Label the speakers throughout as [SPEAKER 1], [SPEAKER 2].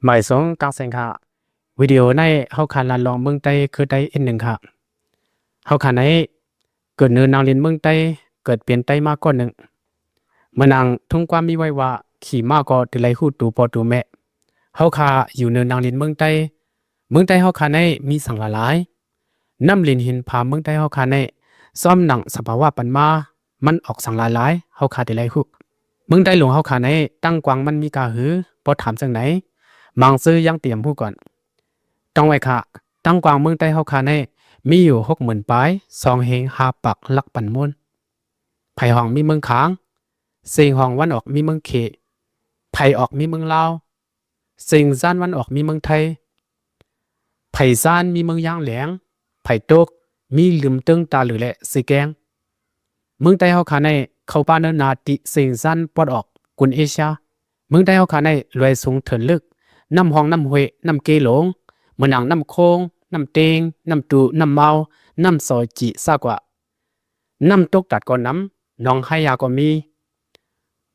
[SPEAKER 1] หมายสองกลางแสงค่ะวิดีโอในเขาขันลานลองเมืองใต้คือได้อีกหนึ่งค่ะเขาขันในเกิดเนินนางเรียนเมืองใต้เกิดเปลี่ยนใต้มากก้อนหนึ่งเมื่อนางทุ่งความมีไว้ว่าขี่มากก็ติไลหูตูปอตูแม่เขาขาอยู่เนินนางเรียนเมืองใต้เขาขาในมีสังหลายน้ำลินหินพาเมืองใต้เขาขาในซ่อมหนังสภาวะปันมามันออกสังหลายเขาขาติไลหูเมืองใต้หลวงเขาขาในตั้งกวางมันมีกาหือพอถามจังไหนมังซื้อยังเตรียมผู้ก่อนต้องไว้ค่ะตั้งกวางเมืองใต้เฮาคาในมีอยู่60,000ปลาย2เฮง5ปักลักปันมนไผ่ห้องมีเมืองขางเสียงห้องวันออกมีเมืองเขไผ่ออกมีเมืองลาวเสียงซ่านวันออกมีเมืองไทยไผ่ซ่านมีเมืองย่างแหลงไผ่ตกมีลืมตึงตาหรือแหละสีแกงเมืองใต้เฮาคาในเข้าป้านนาติเสียงซ่านปอดออกกุนเอเชียเมืองใต้เฮาคาในรวยสูงเถินลึกน้ำห้องน้ำห้วยน้ำเกหลงเหมือนหนังน้ำโคงน้ำเตงน้ำตูน้ำเมาน้ำซอยจีซากว่าน้ำตกตัดก่อนน้ำน้องให้ยาก็มี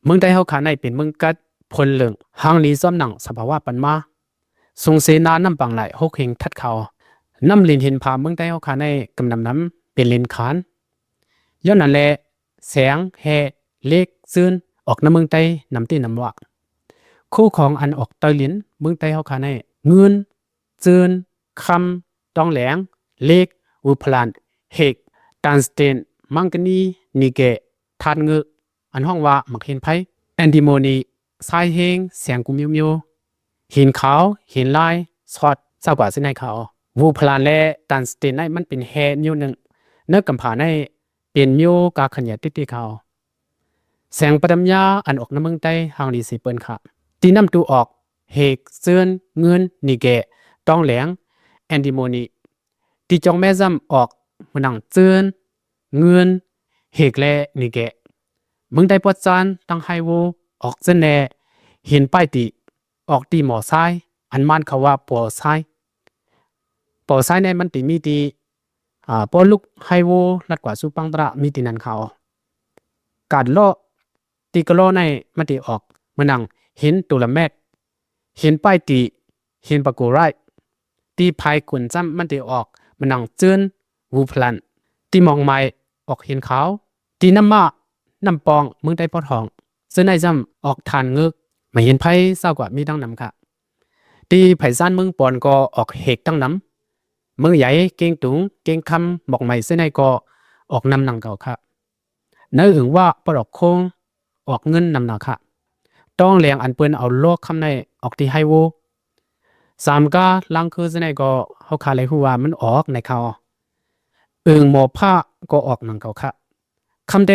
[SPEAKER 1] เมืองใต้เฮาขาในเป็นเมืองกัดพลเหลืองหางลีซ้อมหนังสภาวะปันมาทรงเสนาน้ำปังไหลหกเฮงทัดเขาน้ำลินเห็นพาเมืองใต้เฮาขาในกำนำน้ำเป็นลินขานย้อนนั่นแหละแสงแห่เล็กซื่นออกน้ำเมืองใต้น้ำตีน้ำวักคู่ของอันออกเตยลินเมืองใต้เฮาขาในเงินจืนคำตองแหลงเล็กอุพลันเฮกตันสเตนมังกนีนิเกทานเงืออันห้องว่ามักเห็นไพแอนดิโมนีสายเฮงเสียงกุมิวมิวเห็นขาวเห็นลายสอดเศร้ากว่าเส้นในเขาวูพลันและตันสเตนในมันเป็นแฮนิวหนึ่งเนื้อกำผาในเป็นมิวกาขันยาติติเขาแสงประดัมยาอันออกน้ำเมืองใต้หางดีสีเปิ้นค่ะตีน้ำตูออกเฮกเซือนเงินนิเกต้องแหลงแอนดิโมนีตีจองแม่ซ้ำออกมันหนังเจือนเงินเฮกและนิเกเมืองใต้ปวดจานตั้งไฮโวออกเจนแนเห็นป้ายตีออกตีหมอซ้ายอันมันเขาว่าปอซ้ายในมันตีมีตีปอลุกไฮโวลัดกว่าสุปังตระมีตีนันเขาการล่อตีกะล่อในมันตีออกมันหนังเห็นตุลแมกเห็นป้ายตีเห็นปะกูไรตีภายขุนจ้ำมันตีออกมันนังเจือนวูพลันตีมองไม้ออกเห็นขาวตีน้ำมาน้ำปองเมืองใต้ปอทองซึ่งในจ้ำออกทานเงือกไม่เห็นไพ่เศร้ากว่ามีตั้งน้ำค่ะตีไผ่ซ่านเมืองปอนก็ออกเหกตั้งน้ำเมืองใหญ่เก่งตุงเก่งคำบอกใหม่ซึ่งในก็ออกนำหนังเก่าค่ะเนื้ออึงว่าปลอกโค้งออกเงินนำหนักค่ะต้องแรงอันเปิ้นเอาโลกคำในออกที่ไฮโวสามก็ลังคือในก็เขาคาเลยหัวมันออกในเขาหมอผ้าก็ออกหนังเขาค่ะคำเด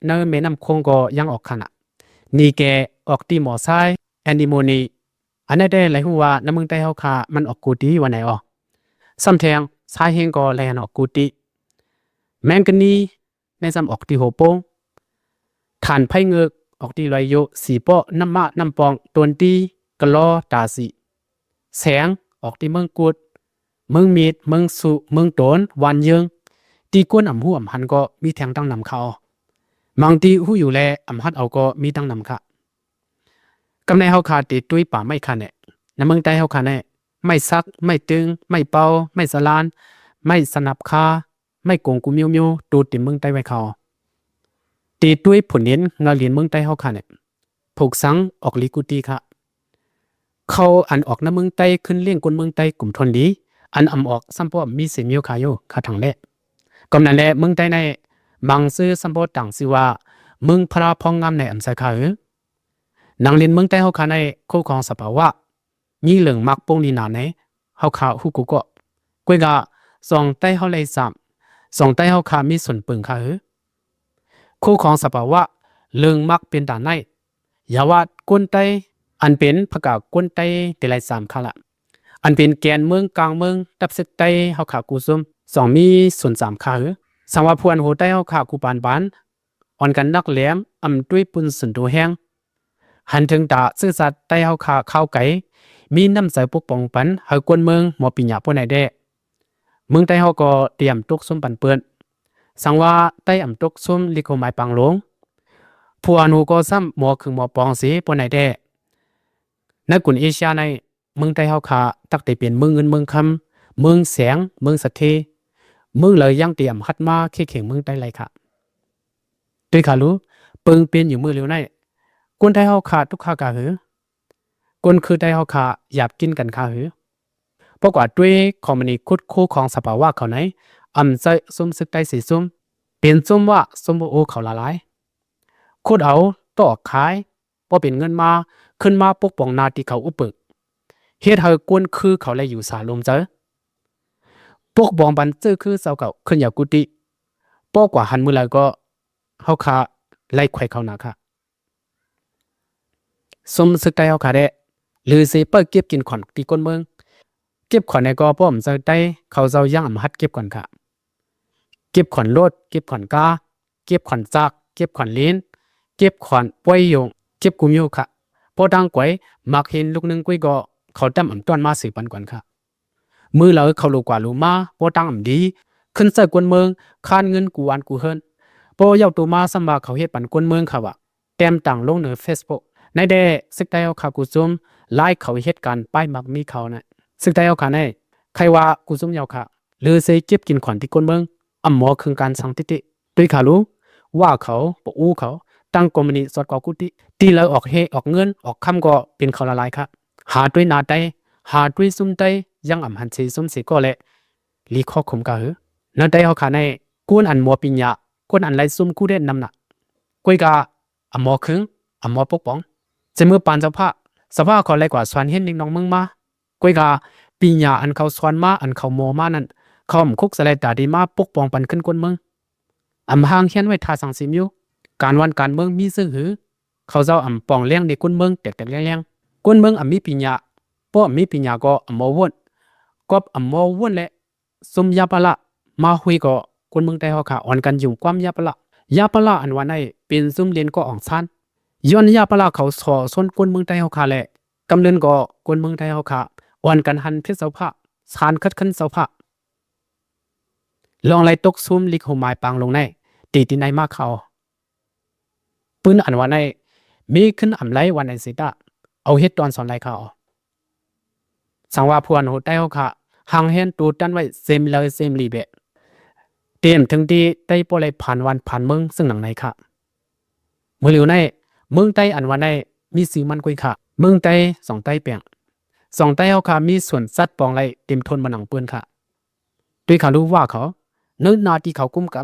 [SPEAKER 1] เนอเมนำคงก็ยังออกขนาดนี่แกออกตีหมอซ้ายแอนดิโมนีอันนี้ได้เลยหัวน้ำมึงได้เขาคามันออกกูตีวันไหนอ๋อซ้ำแทงซ้ายเฮงก็เลยออกกูตีแมงกันนี้ในซ้ำออกตีหัวโป้งฐานไพ่เงือกออกตีลอยโยสีป้อน้ำมะน้ำปองตัวตีกะลอตาสีแสงออกที่เมืองกุดเมืองมีดเมืองสุเมืองโตนวันเยิงตีก้นอ่ำหูอ่ำหันก็มีแทงตั้งนำเขาบางทีหูอยู่แลอ่ำฮัดเอาก็มีตั้งนำค่ะกำในเฮาขาตีตุ้ยป่าไม่คันเนี่ยในเมืองใต้เฮาขาเนี่ยไม่ซักไม่ตึงไม่เป่าไม่สลานไม่สนับคาไม่โกงกูมิวมิวตูติเมืองใต้ไว้เขาตีตุ้ยผลเน้นเงาเหรียญเมืองใต้เฮาขาเนี่ยผูกสังออกลิกุตีค่ะเขาอันออกน้ำเมืองใต้ขึ้นเลี้ยงกวนเมืองใต้กลุ่มทนดีอันอำออกสัมปอมีเสียมิวขายโยขาถังแลกำนั้นแลเมืองใต้ในบางซื้อสัมปอต่างสิว่าเมืองพระพองงามในอันสายขานางเรียนเมืองใต้เฮาขาในคู่ของสภาวะมีเหลืองมักปงลีนาในเฮาขาฮูกุก็กวยกะสองใต้เฮาเลยสามสองใต้เฮาขามีส่วนปึงค่ะคู่ของสภาวะเหลืองมักเป็นด่านในยาวาดกวนใต้อันเป็นพกากวนไตเตลัยสามค่ะละอันเป็นแกนเมืองกลางเมืองดับเซตไตเฮาขากูซุมสองมีส่วนสามค่ะสังว่าพวนโหไตเฮาขากูปานบานอ่อนกันนักแหลมอำด้วยปุ่นสุนโตแห้งหันถึงตาซื่อสัตย์ไตเฮาขาข้าวไก่มีน้ำใสปกป้องปันเฮากวนเมืองหมอปิญญาปนไหนแด้เมืองไตเฮาก็เตรียมตกซุ่มปันเปิ้นสังว่าไตอำตกซุ่มลิโกไม้ปังหลงผู้อนุก็ซ้ำหมอคือหมอปองสีปนไหนแด้ในกลุ่มเอเชียใน เมืองใต้เฮาค่ะตักแต่เป็นเมืองเงินเมืองคำเมืองแสงเมืองสะเทเมืองเลยยังเตรียมฮัดมาเข่งเมืองใต้ไรค่ะด้วยค่ะรู้เปิงเป็นอยู่มือเร็วในคนไทยเฮาค่ะทุกข้ากะหือคนคือไทยเฮาค่ะหยาบกินกันค่ะหือเพราะว่าด้วยคอมมานีคุดคู่ของสภาวะเขาไหนใจซุ่มซึกใต้สีซุ่มเป็นซุ่มว่าซุ่มโอเขาละลายคุดเอาต่อขายพอเป็นเงินมาขึ้นมาปกป้องนาที่เขาอุปึกเฮ็ดให้กวนคือเขาเลยอยู่สาลมเจอปกป้องบันเจอคือเสาเก่าขึ้นอย่ากุฏิปอกว่าหันมือแล้วก็เฮาค่ะไล่ไขว่เขาหนาค่ะสมสึกได้เฮาค่ะได้หรือสิเปิดเก็บกินขอนที่ก้นเมืองเก็บขอนในก็ป้อมจะได้เขาเจ้าย่างอำหัดเก็บก่อนค่ะเก็บขอนโลดเก็บขอนกาเก็บขอนจากเก็บขอนลิ้นเก็บขอนป่วยยงเก็บกุมโยค่ะพอดังก๋วยมักเห็นลูกนึงกุ้ยก็เขาดำอ่ำต้อนมาสืบปันก่อนค่ะมือเราเขาลูกกว่าลูมาพอดังอ่ำดีขึ้นใส่กวนเมืองคานเงินกูวันกูเฮิรนพอเยาตัวมาสำบาเขาเฮ็ดปันกวนเมืองค่ะว่าแต้มต่างลงเหนือ Facebook ในเดซึกได้เอาขากูซุ่มไล่เขาเหตุการณ์ป้ายมักมีเขานะซึกได้เอาขาในใครว่ากูซุ่มยาวค่ะหรือเสยเจ็บกินขวัญที่ก้นเมืองอ่ำหมอคือการสังติติด้วยขารู้ว่าเขาปอู้เขาตั้งกรมนีสอดกอกุติตีเลยออกเฮออกเงินออกคำก็เป็นเขาละลายค่ะหาด้วยนาได้หาด้วยซุ่มได้ยังอ่ำหันเสซุ่มเสก็แหละลีข้อขมกะหือนั่นได้เอาขาในกูนอันหมอปิญญากูนอันไรซุ่มกูได้นำหนักกุยกาอ่ำหมอคึงอ่ำหมอปกป้องจะมือปานเจ้าพระสภาพเขาไรกว่าสวนเห็นนิ่งน้องมึงมากุยกาปีญาอันเขาสวนมาอันเขาโมมานั่นเขาอมคุกสลายตาดีมาปกป้องปันขึ้นกวนเมืองอำหางเขียนไว้ทาสังสิมอยู่การวันการเมืองมีซื่อหือเขาเจ้าอำปองเลี้ยงในกวนเมืองแตกๆเลี้ยงกวนเมืองอำมีปีญาป้อมีปีญาก็อำโมวนก็อำโมวนและสมยาปะละมาหุยก็กวนเมืองได้เขาขาอ่อนกันอยู่ความยาปะละยาปะละอันวันในเป็นซุ่มเรียนก็อ่องซันย้อนยาปลาเขาสอส้นกวนเมืองไทยเฮาคาแหละกำเนินก็กวนเมืองไทยเฮาคาอ่อนกันหันเพชรเสาผ้าสานคัดขันเสาผ้าลองไล่ตกซุ่มลิกโฮมายปางลงในตีที่ในมากเขาปืนอันวันในมีขึ้นอำไลวันในสิตาเอาเฮ็ดตอนสอนไล่เขาสังว่าพวนโหไต้เฮาคาหางเห็นตูดันไว้เซมเลยเซมลีเบเตรียมถึงที่ได้ปล่อยผ่านวันผ่านเมืองซึ่งหนังในค่ะเมื่อเหลียวในเมืองใต้อันวันในมีสีมันกุยค่ะเมืองใต้สองใต้เปียงสองใต้เฮาค่ะมีส่วนสัตว์ปองไรเต็มทนมาหนังปืนค่ะด้วยเขารู้ว่าเขาเนื้อนาที่เขากุ้มก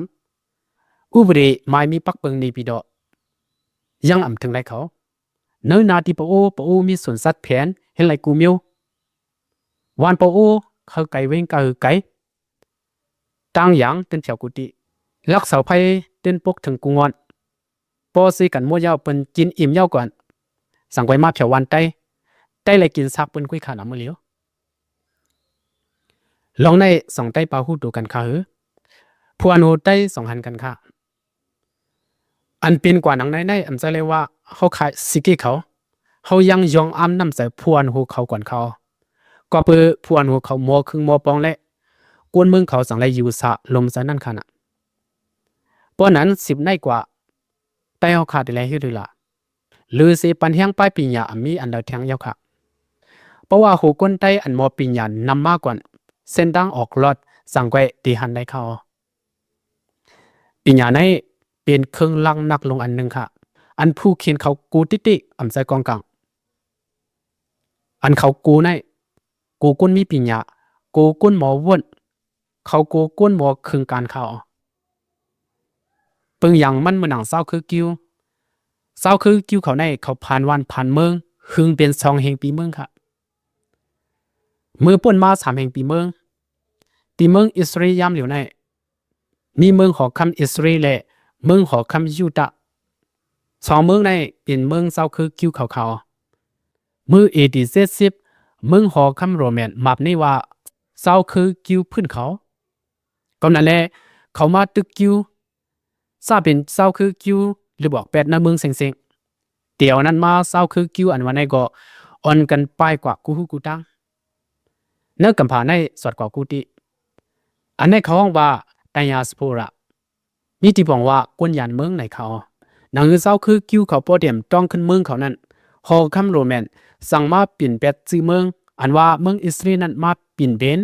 [SPEAKER 1] ำอุบดีไม่มีปักเปิงในปีดอยังอ่ำถึงไรเขาเนื้อนาที่ปะโอมีส่วนสัตว์แผนเห็นไรกูมิววันปะโอเขาไก่เว้งกะไก่ตั้งอย่างเต้นเฉียวกุฏิลักเสาไพ่เต้นปกถึงกุงอนพอซีกันมั่วยาวเป็นกินอิ่มยาวก่อนสั่งไว้มาเผียววันไต้เลยกินซักเป็นกุ้ยขาหนามือเหลียวลองในสองไต้ปาหูดูกันค่ะพวนูไต้สองหันกันค่ะอันเป็นกว่าหนังในอันจะเรียกว่าเขาขายสิกิเขายังยองอ้ำนำใส่พวนหูเขาก่อนเขาก็เปือพวนหูเขาโมครึ่งโมปองและกวนเมืองเขาสั่งไรอยู่สะลมซะนั่นค่ะน่ะเพราะนั้น10ในกว่าไต้เขาขาดอะไรให้ดูล่ะหรือสิปันแห้งป้ายปีญามีอันเดาแทงยาวค่ะเพราะว่าหูก้นไต้อันมอปีญานำมากกว่าเส้นดังออกรอดสั่งไว้ตีหันได้เขาปีญาในเป็นเครื่องลังนักลงอันหนึ่งค่ะอันผู้เขียนเขากูติติอำใจกองกลางอันเขากูในกูก้นมีปีญากูก้นหมอวนเขากูก้นหมอเครื่องการเขาปึงอย่างมันเหมือนหนังเศร้าคือกิ้วเศร้าคือกิ้วเขาในเขาผ่านวันผ่านเมืองหึงเป็น2แห่งปีเมืองค่ะมือป่นมา3แห่งปีเมืองตีเมืองอิสราเอลยามเหลียวในมีเมืองหอคำอิสราเอลและเมืองหอคำยูดา2เมืองในเป็นเมืองเศร้าคือกิ้วเขามือAD 70เมืองหอคำโรแมนมาบนี่ว่าเศร้าคือกิ้วพื้นเขาก็นั่นแหละเขามาตึกกิ้วซาเป็นเศร้าคือกิ้วหรือบอกแปดหน้าเมืองเซ็งๆเดี๋ยวนั้นมาเศร้าคือกิ้วอันวันในก็อ่อนกันไปกว่ากูฮู้กูตั้งเนื้อกำผาในสอดกว่ากูติอันในเขาห้องว่าไดยาสโประมีที่บอกว่ากวนยานเมืองในเขาหนังเศร้าคือกิ้วเขาโปรเดียมต้องขึ้นเมืองเขานั้นฮอคัมโรแมนสั่งมาเปลี่ยนแปดชื่อเมือง อันว่าเมืองอิสราเอลนั้นมาปิ่นเป็น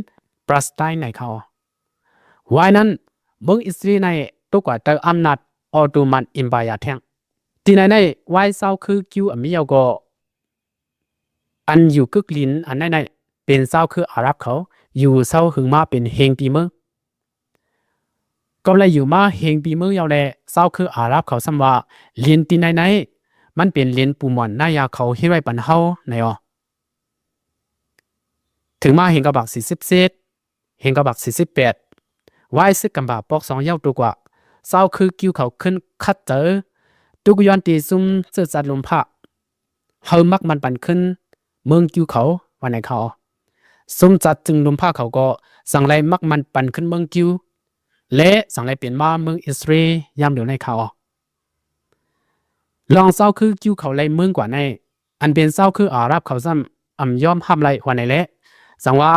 [SPEAKER 1] ปรัสไตในเขาวันนั้นเมืองอิสราเอลในตัวกว่าเตออำนาจออตโตมันอิมพายาแทงที่ไหนในวายเศร้าคือคิวอเมียก็อันอยู่กึกลินอันไหนเป็นเศร้าคืออาหรับเขาอยู่เศร้าหึงมาเป็นเฮงปีเมืองก็เลยอยู่มาเฮงปีเมืองยาวแลเศร้าคืออาหรับเขาซ้ำว่าเลียนที่ไหนมันเป็นเลียนปูหมอนหน้ายาเขาให้ไว้ปันเฮาในอ๋อถึงมาเฮงกระบัก47เฮงกระบัก48วายซึกกำบาปอก2เย้าตัวกว่าเศร้าคือคิวเขาขึ้นคัดเจอตุกย้อนตีซุ่มเสื้อจัดลมผ้าเฮามักมันปันขึ้นเมืองคิวเขาวันไหนเขาซุ่มจัดจึงลมผ้าเขาก็สั่งไรมักมันปันขึ้นเมืองคิวและสั่งไรเปลี่ยนมาเมืองอิสราเอลยามเดี๋ยวในเขาลองเศร้าคือคิวเขาไรเมืองกว่าในอันเป็นเศร้าคืออาหรับเขาซ้ำย่อมห้ามไรวันไหนและสั่งว่า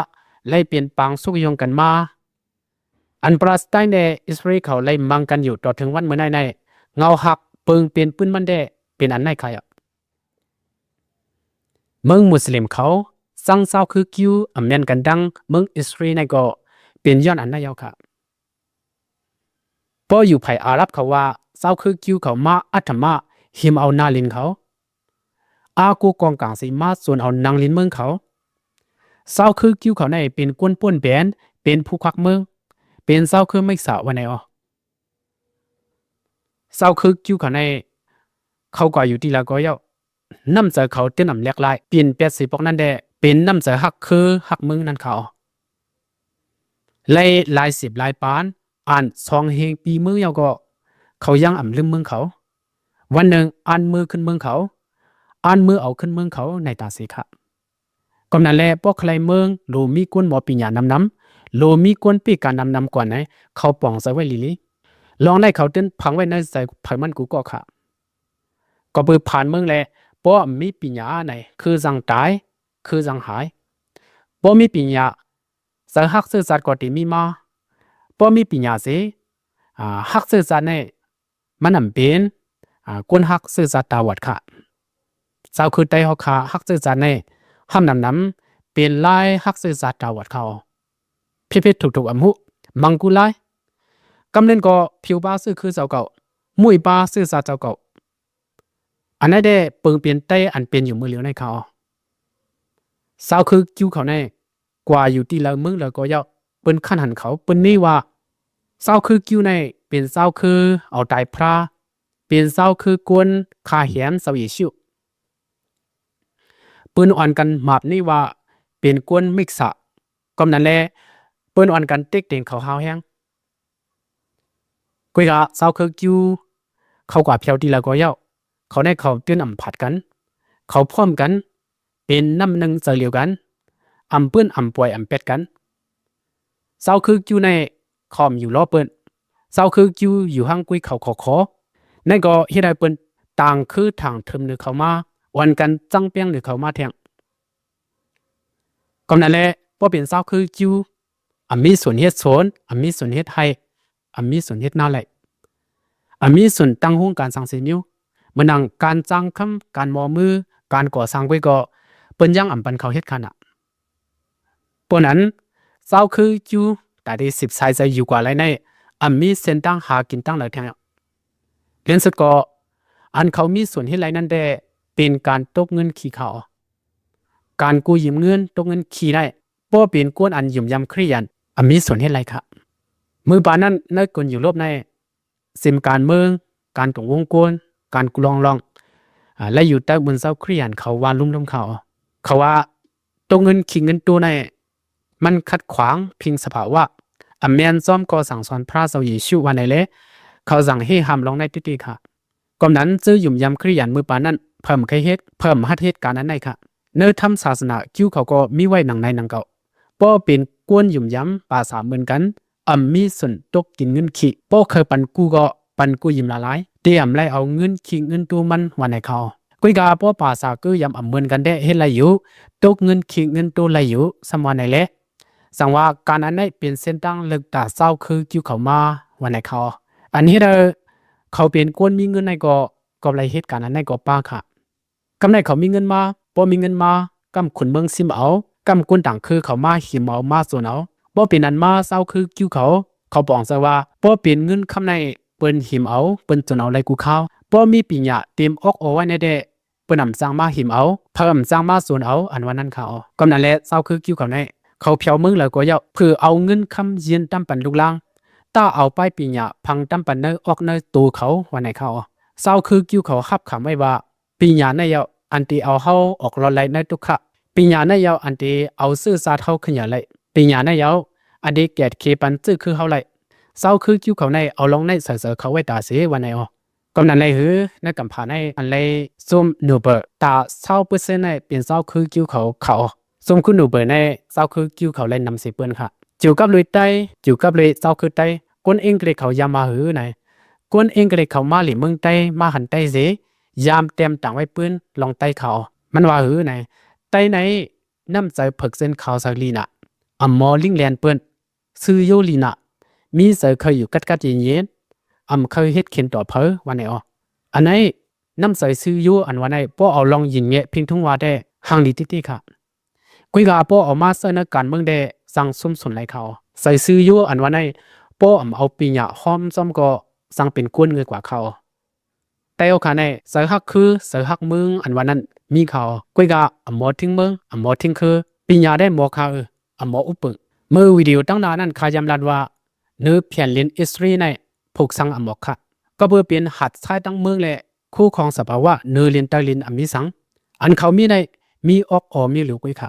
[SPEAKER 1] ไรเปลี่ยนปังสุกยงกันมาอันปราศจากในอิสราเอลเขาไล่มังกันอยู่ต่อถึงวันเมื่อในเงาหักเปิงเปลี่ยนปืนมันได้เป็นอันไหนใครอ่ะเมืองมุสลิมเขาสร้างเศร้าคือคิวอเมนกันดังเมืองอิสราเอลในก็เป็นย้อนอันไหนยาวค่ะพออยู่ภายอาหรับเขาว่าเศร้าคือคิวเขามาอัตมาหิมเอานาลินเขาอากูกองกลางสีมาส่วนเอานางลินเมืองเขาเศร้าคือคิวเขาในเป็นกวนป่วนแบนเป็นผู้ควักเมืองเป็นเศร้าคือไม่สาววันไหนอ๋อเศร้าคือคิวเขาในเขาก็อยู่ที่ละก็ยาวน้ำเจอเขาเต้นน้ำเล็กลายเปลี่ยนแปดสีปอกนั่นแดเป็นน้ำเจอหักคือหักมึงนั่นเขาเลยลายสิบลายปานอ่านซองเฮงปีมือยาวก็เขายังอ่ำลืมเมืองเขาวันหนึ่งอ่านมือขึ้นเมืองเขาอ่านมือเอาขึ้นเมืองเขาในตาสีค่ะก็นั่นแหละพวกใครเมืองโลมีกวนหมอปีญาน้ำโลมีกวนปีการน้ำกว่าไหนเขาป่องใส่ไว้ลิลองได้เขาเต้นพังไว้ในใส่ไผ่มันกูก็ค่ะก็เปิดผ่านเมืองแหละป้อมีปัญญาไหนคือจังตายคือจังหายป้อมีปัญญาสายหักสื่อสารก็ตีมีมาป้อมีปัญญาสิหักสื่อสารในมันนำเป็นกวนหักสื่อสารตาวัดค่ะเจ้าคือไตเขาขาหักสื่อสารในห้ามนำเป็นลายหักสื่อสารตาวัดเขาพิถูกอมุมังกุไลกำเนิดก็ผิวบ้าสื่อคือเจ้าเก่ามุยบ้าสื่อสารเจ้าเก่าอันนั้นได้เปิงเปลี่ยนเต้อันเป็นอยู่มือเหลียวในเขาสาวคือคิวเขาในกว่าอยู่ที่ละมึงแล้วก็ยาวเปิ้นขั้นหันเขาเปิ้นนี่ว่าสาวคือคิวในเป็นสาวคือเอาตายพระเป็นสาวคือกวนคาเหียนสวีชิวเปิ้นอ่อนกันหมาบนี่ว่าเป็นกวนมิกษะก็นั่นแหละเปิ้นอ่อนกันเต็กเด่นเขาหาวแห้งกุยกะสาวคือคิวเขากว่าเพียวที่ละก็ยาวเขาได้เขาเตือนอ่ำผัดกันเขาพร้อมกันเป็นน้ำหนึ่งเจอเหลียวกันอ่ำเปื้อนอ่ำป่วยอ่ำเป็ดกันเศร้าคือคิวในคอมอยู่ล้อเปิ้นเศร้าคือคิวอยู่ห้างกุยเขาขอนั่นก็เฮ็ดให้เปิ้นต่างคือทางเทิมหรือเขามาวันกันจังเปียงหรือเขามาแทงก็นั่นแหละบ่เป็นเศร้าคือคิวมีส่วนเฮ็ดโซนมีส่วนเฮ็ดให้มีส่วนเฮ็ดหน้าไหลมีส่วนตั้งห้องการสังเสนิวเมื่อนังการจ้างคำการมอมือการก่อสร้างไว้ก็เปิ้นยังปันเขาเฮ็ดขนาดปนนั้นเศร้าคืออยู่แต่ได้10 สายใจอยู่กว่าไรในมีเส้นตั้งหากินตั้งหลายแทงเรียนสุดก็อันเขามีส่วนเฮ็ดไรนั่นแต่เป็นการตกเงินขี้เขาการกู้ยืมเงินตกเงินขี้ได้บ่เป็นกวนอันยืมยำเครียนมีส่วนเฮ็ดไรค่ะมือปานนั้นในกลอยู่รบในสิมการเมืองการตรงวงกวนการกุลองและอยู่ใต้บนเสาเครียนเขาวานลุ่มเขาว่าตรงเงินขิงเงินตัวในมันขัดขวางพิงสภาวะแมนซ้อมก็สั่งสอนพระเสาเยชูวันไหนเลยเขาสั่งให้ห้ามลองในติค่ะก่อนนั้นซื้อหยุ่มยำเครียนมือปานนั้นเพิ่มใครเฮ็ดเพิ่มฮัดเฮ็ดการนั้นในค่ะเนื้อทำศาสนาคิวเขาก็มีไว้หนังในหนังเก่าป้อเป็นกวนหยุ่มยำป่าสามเหมือนกันมีส่วนตกกินเงินขี้ป้อเคยปันกู้ก็ปันกู้ยิ้มละลายเตรียมไล่เอาเงินขิงเงินตัวมันวันไหนเขากุยกาป้อป่าสาก็ยำเหมือนกันได้เฮ็ดไรอยู่ตกเงินขิงเงินตัวไรอยู่สมวันไหนแหละสั่งว่าการอันนี้เป็นเส้นตั้งเลิกตาเศร้าคือคิวเขามาวันไหนเขาอันนี้เขาเป็นคนมีเงินในก็ไรเหตุการณ์อันนี้ก็ป้าค่ะกำไรเขามีเงินมาป้อมีเงินมากำขุนเมืองซิมเอา กำกุนต่างคือเขามาหิมเอามาส่วนเอาบ่เป็นอันมาเศร้าคือกิ้วเขาบอกซะว่าบ่เป็นเงินคำในเปิ้นหิมเอาเปิ้นจนเอาไรกูข้าวบ่มีปิญญาเตรียมอกเอาไว้ในเดเปิ้นนำสร้างมาหิมเอาเพิ่มสร้างมาส่วนเอาอันว่านั้นเขากำนั้นแหละเศร้าคือกิ้วเขาในเขาเพียวมึงแล้วก็ยาเพื่อเอาเงินคำเยียนตำปันลูกล่างต้าเอาไปปิญญาพังตำปันเนออกเนตัวเขาวันไหนเขาเศร้าคือกิ้วเขาขับขำไว้ว่าปิญญาในยาอันตีเอาเฮาออกรอไลในทุกขะปิญญาในยาอันตีเอาซื่อซาเฮาขึ้นอย่าไลปิญญาในยาอันดีแกดเคปันซื่อคือเฮาไลเศร้าคือกิ้วเขาในเอาลงในเสือเขาไว้ตาเสียวันไหนอ๋อกำนั้นเลยหือในกำผ่านในอันเลยซุ่มหนูเบอร์ตา20%ในเป็นเศร้าคือกิ้วเขาซุ่มคุณหนูเบอร์ในเศร้าคือกิ้วเขาเล่นนำสิเปิ้นค่ะจิวกับลุยไตจิวกับลุยเศร้าคือไตคนเองก็เลยเขายามาหือไหนคนเองก็เลยเขามาหลีเมืองไตมาหันไตเสยามเต็มต่างไว้ปืนลองไตเขามันว่าหือไหนไตไหนน้ำใจเพิกเส้นเขาสักลีน่ะอำมอลิงแลนเปิ้นซื้อโยลีน่ะมีเสือเคยอยู่กัดเย็นเคยเฮ็ดเข็นต่อเพอวันไหนอ๋ออันไหนน้ำใส่ซื้ออยู่อันวันไหนป้อเอาลองยิงเงี้ยพิงทุ่งว่าได้ห่างลีติค่ะกุยกาป้อเอามาเสนอการเมืองได้สั่งซุ่มสนไหลเขาใส่ซื้ออยู่อันวันไหนป้อเอาปีหยาห้อมซ้ำก็สั่งเป็นกวนเงยกว่าเขาแต่โอคาในเสือฮักคือเสือฮักมึงอันวันนั้นมีเขากุยกาหมอทิ้งมึงหมอทิ้งคือปีหยาได้หมอเขาหมออุปเมื่อวิดีโอตั้งนานนั้นขายำลัดว่าเนื้อเพียนลินอิสรีในผูกสังอมอกค่ะก็เพื่อเป็นหัดใช้ตั้งเมืองและคู่ของสภาวะเนื้อลินตาลินอมิสังอันเขามีในมีอกอมีหรือกุยค่ะ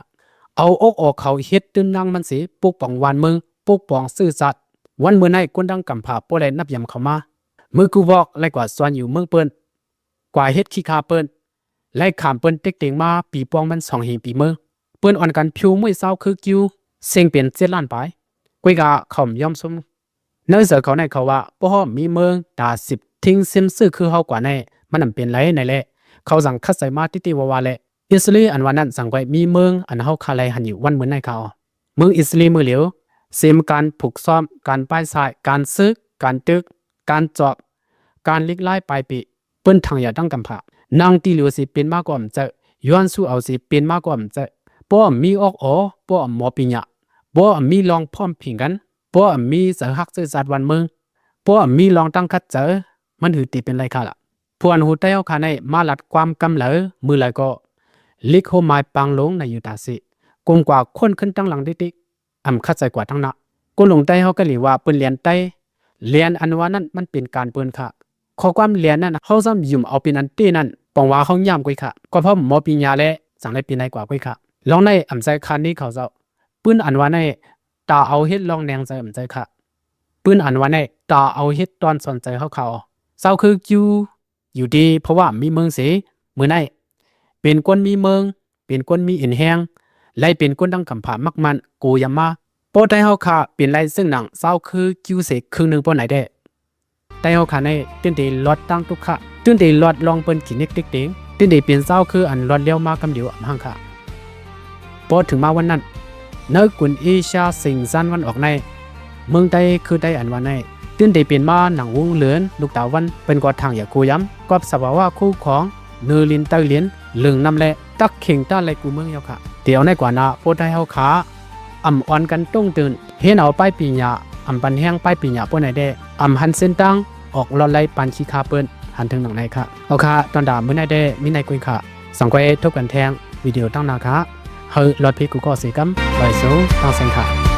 [SPEAKER 1] เอาอกออกเขาเฮ็ดตึนนางมันสิปกป้องวันเมืองปกป้องซื่อสัตย์วันเมื่อในกวนดังกำผาโปแลนับยำเขามาเมื่อกูบอกไล่กว่าส่วนอยู่เมืองเปิ้นกว่าเฮ็ดขี้คาเปิ้นไล่ขามเปิ้นเต็กเต็งมาปีปองมัน2 หีปีเมืองเปิ้นอ่อนกันผิวไม่เศร้าคือกิ้วเสียงเปลี่ยน7 ล้านไปกุยกาเขาย่อมสมเนื้อเสือเขาในเขาว่าป้อมีเมืองตา10ทิ้งซิมซื่อคือเฮากว่าในมันนำเป็นไรในแหละเขาสั่งคัดใส่มาติวาวาแหละอิสราเอลอันวันนั้นสั่งไว้มีเมืองอันเฮาคาไลหันอยู่วันเหมือนในเขาเมืองอิสราเอลมือเหลียวเสมการผูกซ้อมการป้ายสายการซึกการตึกการจอบการลิกไล่ปลายปีเปิ้นทางอย่าตั้งกำผานางตีเหลียวสิเป็นมากกว่าจะย้อนสู้เอาสิเป็นมากกว่าจะป้อมีออกป้อหมอปิญญาป้อมีลองพร้อมพิงกันป้อมีเสือฮักเสือสัตว์วันเมืองป้อมีลองตั้งคัดเจอมันถือตีเป็นไรค่ะล่ะพวนหูเต้าขาในมาลัดความกำเหลอมือไหลก็ลิกโฮไม้ปังลงในยูตาสิกงกว่าคนขึ้นตั้งหลังติ๊กคัดใจกว่าทั้งนั้นกูลงใต้เขาก็หลีว่าปืนเลียนใต้เลียนอันว่านั้นมันเป็นการปืนค่ะข้อความเลียนนั้นเขาซ้ำยุ่มเอาเป็นอันตีนั้นปองว่าเขาย่ำกุยค่ะก็เพราะหมอปิญญาและสั่งได้ปีไหนกว่ากุยค่ะลองในใจคันนี้เขาเจ้าปืนอันว่าในตาเอาเฮ็ดลองแนงใจใจค่ะปืนอันว่าในตาเอาเฮ็ดตอนสนใจเขาเศร้าคืออยู่ดีเพราะว่ามีเมืองเสียมือในเป็นคนมีเมืองเป็นคนมีอินแหงไล่เป็นคนดังกำผามักมันกูยามาโปไตเฮาค่ะเป็นไรซึ่งหนังเศร้าคือเสกครึ่งหนึ่งป้อไหนได้ไตเฮาค่ะในตื่นตีลอดตั้งทุกค่ะตื่นตีลอดลองเปิ้นขีนิกติ๊กติ๊งตื่นตีเปลี่ยนเศร้าคืออันลอดเลี้ยวมากำเดียวห่างค่ะพอถึงมาวันนั้นเนื้อกุนอีชาสิงซันวันออกในเมืองใดคือได้อันวันในตื่นตีเปลี่ยนมาหนังวงเหลือนลูกตาวันเป็นกอดทางอย่ากูย้ำกับสภาวะคู่ของเนื้อลินเตอร์เลียนเหลืองน้ำแร่ตักเข่งต้าไรกูเมืองเยาค่ะเดี๋ยวในกว่านาโพไทเฮาขาอ่อนกันต้องตื่นเห็นเอาป้ายปีญาปันแห้งป้ายปีญาป้นไหนได้หันเส้นตั้งออกลอดไล่ปันขี้คาเปิ้นหันถึงหนังในค่ะเอาค่ะตอนด่าเมื่อไหนได้มีในกุยค่ะสังเกตทุกกันแทงวิดีโอตั้งนาค่ะเฮ้ยลอดพิกูก็สีกัมลอยสูงตั้งเส้นค่ะ